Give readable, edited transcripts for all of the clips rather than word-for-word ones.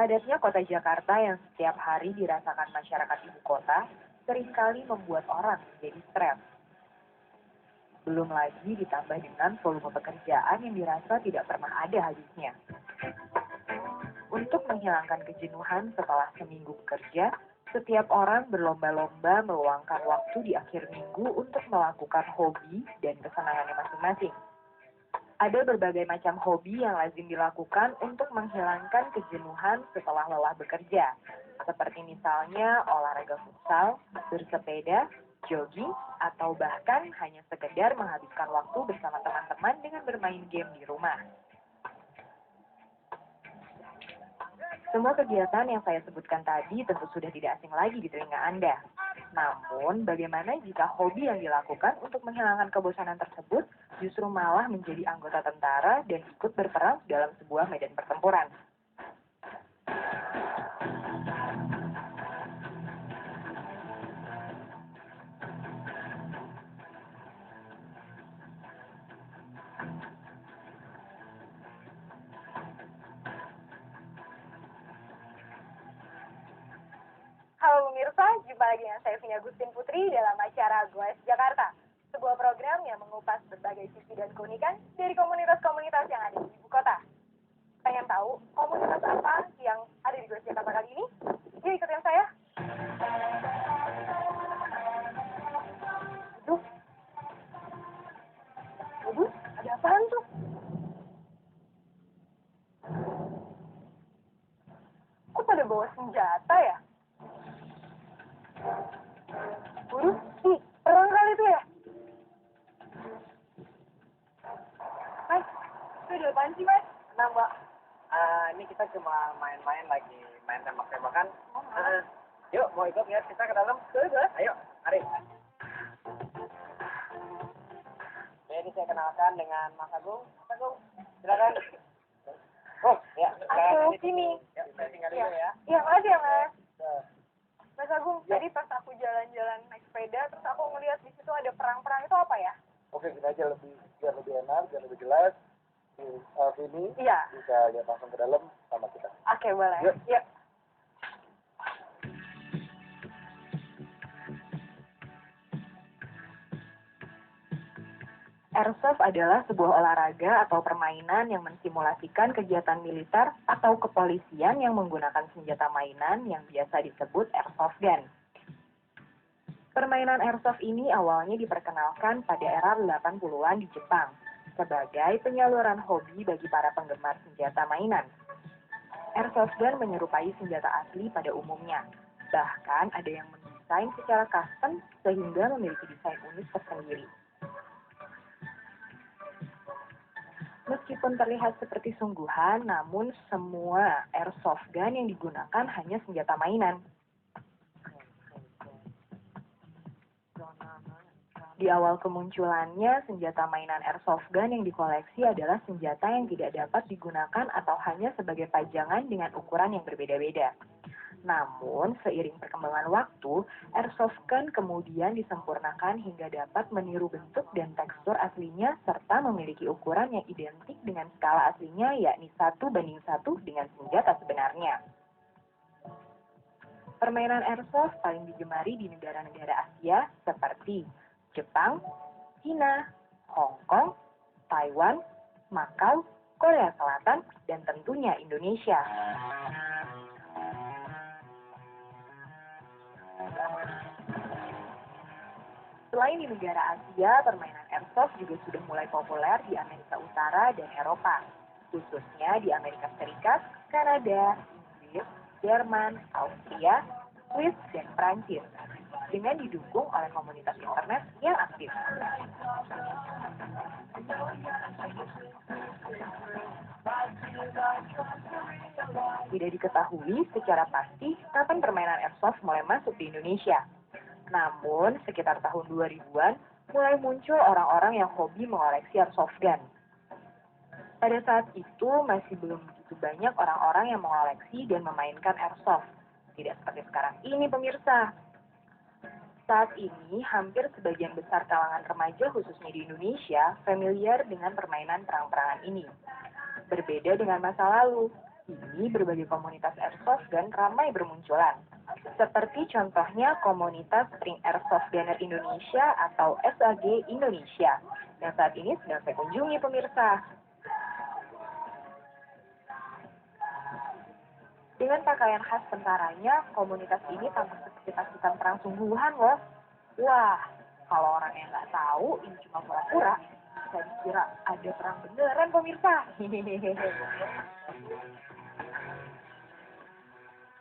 Padatnya kota Jakarta yang setiap hari dirasakan masyarakat ibu kota seringkali membuat orang menjadi stres. Belum lagi ditambah dengan volume pekerjaan yang dirasa tidak pernah ada habisnya. Untuk menghilangkan kejenuhan setelah seminggu bekerja, setiap orang berlomba-lomba meluangkan waktu di akhir minggu untuk melakukan hobi dan kesenangannya masing-masing. Ada berbagai macam hobi yang lazim dilakukan untuk menghilangkan kejenuhan setelah lelah bekerja, seperti misalnya olahraga futsal, bersepeda, jogging, atau bahkan hanya sekedar menghabiskan waktu bersama teman-teman dengan bermain game di rumah. Semua kegiatan yang saya sebutkan tadi tentu sudah tidak asing lagi di telinga Anda. Namun, bagaimana jika hobi yang dilakukan untuk menghilangkan kebosanan tersebut justru malah menjadi anggota tentara dan ikut berperang dalam sebuah medan pertempuran? Halo pemirsa, jumpa lagi dengan saya Vina Agustin Putri dalam acara Goes Jakarta, sebuah program yang mengupas berbagai sisi dan keunikan dari komunitas-komunitas yang ada di ibu kota. Pengen tahu komunitas apa yang ada di Goes Jakarta kali ini? Yuk ikutin saya. Aduh, aduh, ada apaan tuh? Kok pada bawa senjata ya? Waduh, perang kali itu ya? Mas, itu ada apaan sih, Mas? Nah, Mbak, ini kita cuma main-main lagi, main tembak-tembakan. Yuk, mau ikut nggak kita ke dalam? Ayo, mari. Jadi saya kenalkan dengan Mas Agung. Mas Agung, silakan. Oh, ya. Aku sini. Ya, saya tinggal dulu ya. Iya, makasih ya, Mas. Tuh. Mas Agung, Ya. tadi pas aku jalan-jalan naik sepeda, terus aku ngeliat di situ ada perang-perang, itu apa ya? Oke, kita aja biar lebih enak, biar lebih jelas. Ini Iya. bisa lihat langsung ke dalam sama kita. Oke, boleh. Yuk. Yuk. Airsoft adalah sebuah olahraga atau permainan yang mensimulasikan kegiatan militer atau kepolisian yang menggunakan senjata mainan yang biasa disebut airsoft gun. Permainan airsoft ini awalnya diperkenalkan pada era 80-an di Jepang sebagai penyaluran hobi bagi para penggemar senjata mainan. Airsoft gun menyerupai senjata asli pada umumnya. Bahkan ada yang mendesain secara custom sehingga memiliki desain unik tersendiri. Meskipun terlihat seperti sungguhan, namun semua airsoft gun yang digunakan hanya senjata mainan. Di awal kemunculannya, senjata mainan airsoft gun yang dikoleksi adalah senjata yang tidak dapat digunakan atau hanya sebagai pajangan dengan ukuran yang berbeda-beda. Namun, seiring perkembangan waktu, airsoft gun kemudian disempurnakan hingga dapat meniru bentuk dan tekstur aslinya serta memiliki ukuran yang identik dengan skala aslinya, yakni 1:1 dengan senjata sebenarnya. Permainan airsoft paling digemari di negara-negara Asia seperti Jepang, Cina, Hong Kong, Taiwan, Makau, Korea Selatan, dan tentunya Indonesia. Selain di negara Asia, permainan airsoft juga sudah mulai populer di Amerika Utara dan Eropa, khususnya di Amerika Serikat, Kanada, Inggris, Jerman, Austria, Swiss, dan Prancis, dengan didukung oleh komunitas internet yang aktif. Tidak diketahui secara pasti kapan permainan airsoft mulai masuk di Indonesia. Namun, sekitar tahun 2000-an, mulai muncul orang-orang yang hobi mengoleksi airsoft gun. Pada saat itu, masih belum begitu banyak orang-orang yang mengoleksi dan memainkan airsoft. Tidak seperti sekarang ini, pemirsa. Saat ini, hampir sebagian besar kalangan remaja khususnya di Indonesia familiar dengan permainan perang-perangan ini. Berbeda dengan masa lalu, Kini berbagai komunitas airsoft gun ramai bermunculan. Seperti contohnya komunitas Spring Airsoft Gunner Indonesia atau SAG Indonesia yang saat ini sedang saya kunjungi pemirsa. Dengan pakaian khas tentaranya, komunitas ini tampak seperti pasukan perang sungguhan loh. Wah, kalau orang yang nggak tahu ini cuma pura-pura, saya dikira ada perang beneran pemirsa.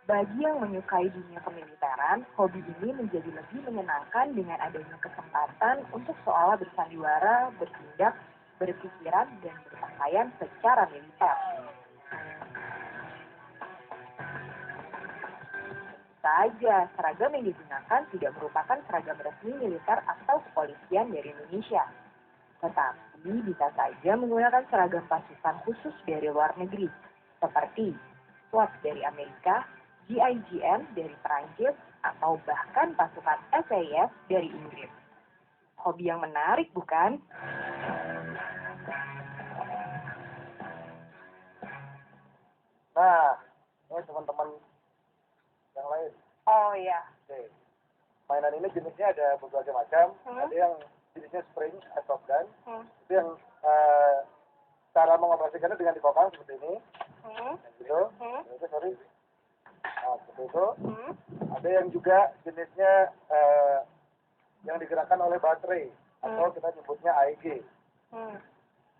Bagi yang menyukai dunia kemiliteran, hobi ini menjadi lebih menyenangkan dengan adanya kesempatan untuk seolah bersandiwara, bertindak, berpikiran, dan berpakaian secara militer. Saja, seragam yang digunakan tidak merupakan seragam resmi militer atau kepolisian dari Indonesia. Tetapi bisa saja menggunakan seragam pasukan khusus dari luar negeri, seperti SWAT dari Amerika, GIGN dari Perancis, atau bahkan pasukan SAS dari Inggris. Hobi yang menarik, bukan? Nah, ini teman-teman yang lain. Oh iya. Oke. Mainan ini jenisnya ada berbagai macam. Ada yang jenisnya spring airsoft gun. Itu yang cara mengoperasikannya dengan dikokang seperti ini. Gitu. Itu sorry. Nah, seperti itu. Ada yang juga jenisnya yang digerakkan oleh baterai atau kita nyebutnya AEG,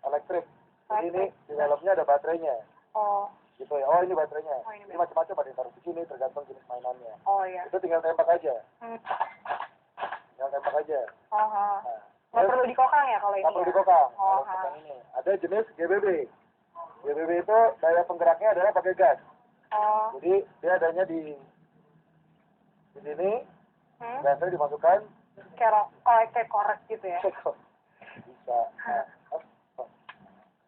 elektrik. Jadi ini di dalamnya ada baterainya. Oh. Gitu ya. Oh, ini baterainya. Oh, ini Ini macam-macam ada yang taruh di sini tergantung jenis mainannya. Oh iya. Itu tinggal tembak aja. Tinggal tembak aja. Nah, Nah, nggak perlu dikokang ya kalau ini? nggak perlu ya? dikokang. Oh, Kalau yang ini ada jenis GBB. GBB itu daya penggeraknya adalah pakai gas. Oh. Jadi dia adanya di sini, gasnya dimasukkan. Kayak korek gitu ya? Bisa.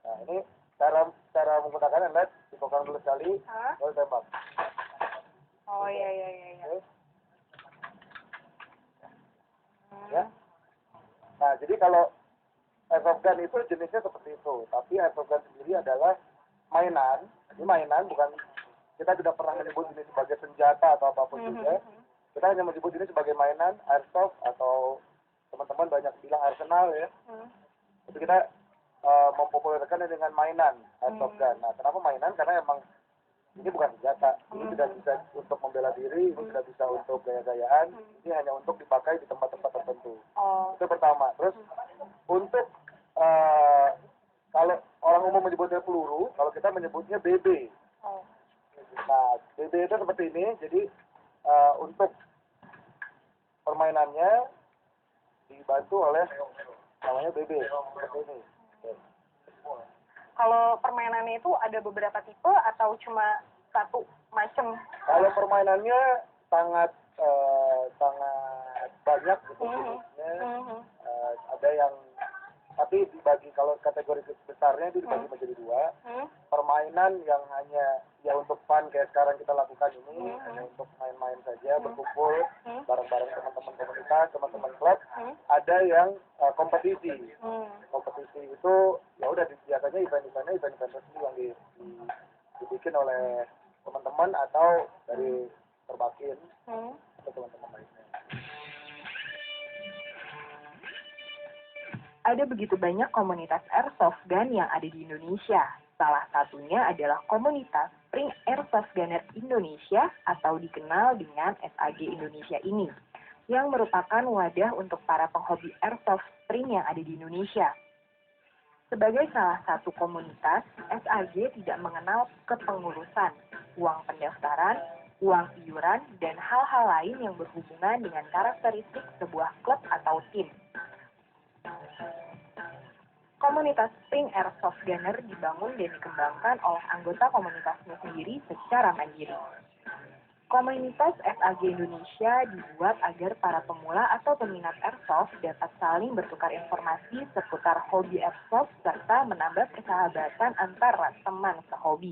Nah, ini cara menggunakannya lihat dikokang dulu sekali, lalu tembak. Oh iya. Oke. Ya. Nah, jadi kalau airsoft gun itu jenisnya seperti itu. Tapi airsoft gun sendiri adalah mainan. Ini mainan, bukan, kita tidak pernah menyebut ini sebagai senjata atau apapun juga. Kita hanya menyebut ini sebagai mainan, airsoft, atau teman-teman banyak bilang arsenal ya. Itu kita mempopulerkan dengan mainan airsoft gun. Nah, kenapa mainan? Karena emang ini bukan senjata. Ini tidak bisa untuk membela diri, ini tidak bisa untuk gaya-gayaan. Ini hanya untuk dipakai di tempat-tempat tertentu. Oh. Itu pertama. Terus untuk kalau orang umum menyebutnya peluru, kalau kita menyebutnya BB. Oh. Nah, BB itu seperti ini. Jadi untuk permainannya dibantu oleh namanya BB seperti ini. Kalau permainannya itu ada beberapa tipe atau cuma satu macam? Kalau permainannya sangat banyak gitu jenisnya. Ada yang tapi dibagi, kalau kategori besarnya itu dibagi menjadi dua. Permainan yang hanya ya untuk fun kayak sekarang kita lakukan ini, hanya untuk main-main saja, berkumpul bareng-bareng teman-teman komunitas, teman-teman klub. Ada yang kompetisi. Kompetisi itu ya udah biasanya event-event resmi yang dibikin oleh teman-teman atau dari Perbakin atau teman-teman lainnya. Ada begitu banyak komunitas airsoft gun yang ada di Indonesia. Salah satunya adalah komunitas Spring Airsoft Gunner Indonesia atau dikenal dengan SAG Indonesia ini, yang merupakan wadah untuk para penghobi airsoft spring yang ada di Indonesia. Sebagai salah satu komunitas, SAG tidak mengenal kepengurusan, uang pendaftaran, uang iuran, dan hal-hal lain yang berhubungan dengan karakteristik sebuah klub atau tim. Komunitas Spring Airsoft Gunner dibangun dan dikembangkan oleh anggota komunitasnya sendiri secara mandiri. Komunitas SAG Indonesia dibuat agar para pemula atau peminat airsoft dapat saling bertukar informasi seputar hobi airsoft serta menambah persahabatan antara teman sehobi.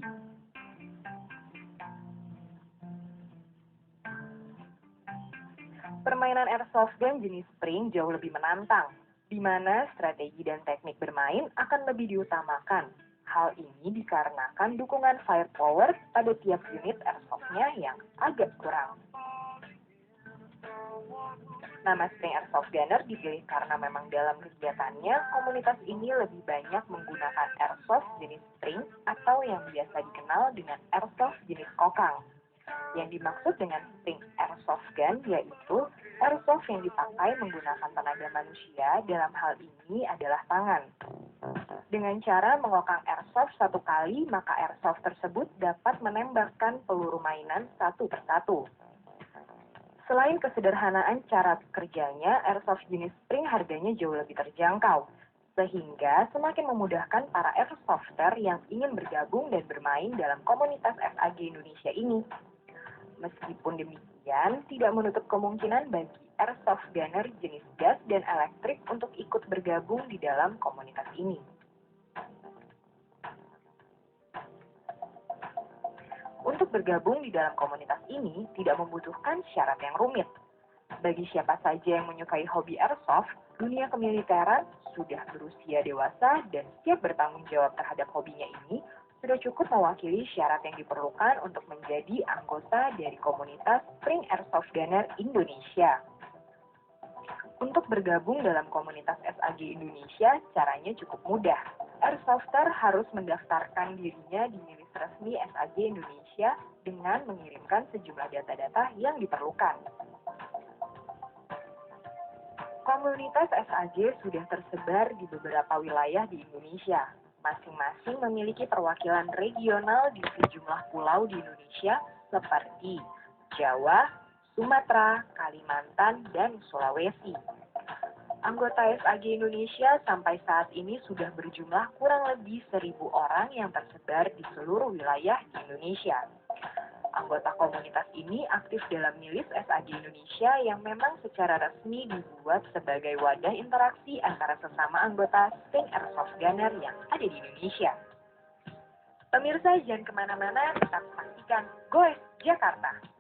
Permainan airsoft gun jenis spring jauh lebih menantang, di mana strategi dan teknik bermain akan lebih diutamakan. Hal ini dikarenakan dukungan firepower pada tiap unit airsoft-nya yang agak kurang. Nama Spring Airsoft Gunner dipilih karena memang dalam kegiatannya, komunitas ini lebih banyak menggunakan airsoft jenis spring atau yang biasa dikenal dengan airsoft jenis kokang. Yang dimaksud dengan Spring Airsoft Gun yaitu airsoft yang dipakai menggunakan tenaga manusia, dalam hal ini adalah tangan. Dengan cara mengokang airsoft satu kali, maka airsoft tersebut dapat menembakkan peluru mainan satu persatu. Selain kesederhanaan cara kerjanya, airsoft jenis spring harganya jauh lebih terjangkau, sehingga semakin memudahkan para airsofter yang ingin bergabung dan bermain dalam komunitas SAG Indonesia ini. Meskipun demikian, tidak menutup kemungkinan bagi airsoft gunner jenis gas dan elektrik untuk ikut bergabung di dalam komunitas ini. Untuk bergabung di dalam komunitas ini tidak membutuhkan syarat yang rumit. Bagi siapa saja yang menyukai hobi airsoft, dunia kemiliteran, sudah berusia dewasa dan siap bertanggung jawab terhadap hobinya ini, sudah cukup mewakili syarat yang diperlukan untuk menjadi anggota dari komunitas Spring Airsoft Gunner Indonesia. Untuk bergabung dalam komunitas SAG Indonesia, caranya cukup mudah. Airsofter harus mendaftarkan dirinya di milis resmi SAG Indonesia dengan mengirimkan sejumlah data-data yang diperlukan. Komunitas SAG sudah tersebar di beberapa wilayah di Indonesia. Masing-masing memiliki perwakilan regional di sejumlah pulau di Indonesia seperti Jawa, Sumatera, Kalimantan, dan Sulawesi. Anggota SAG Indonesia sampai saat ini sudah berjumlah kurang lebih 1.000 orang yang tersebar di seluruh wilayah di Indonesia. Anggota komunitas ini aktif dalam milis SAG Indonesia yang memang secara resmi dibuat sebagai wadah interaksi antara sesama anggota Spring Airsoft Gunner yang ada di Indonesia. Pemirsa jangan kemana-mana, tetap saksikan Goes Jakarta.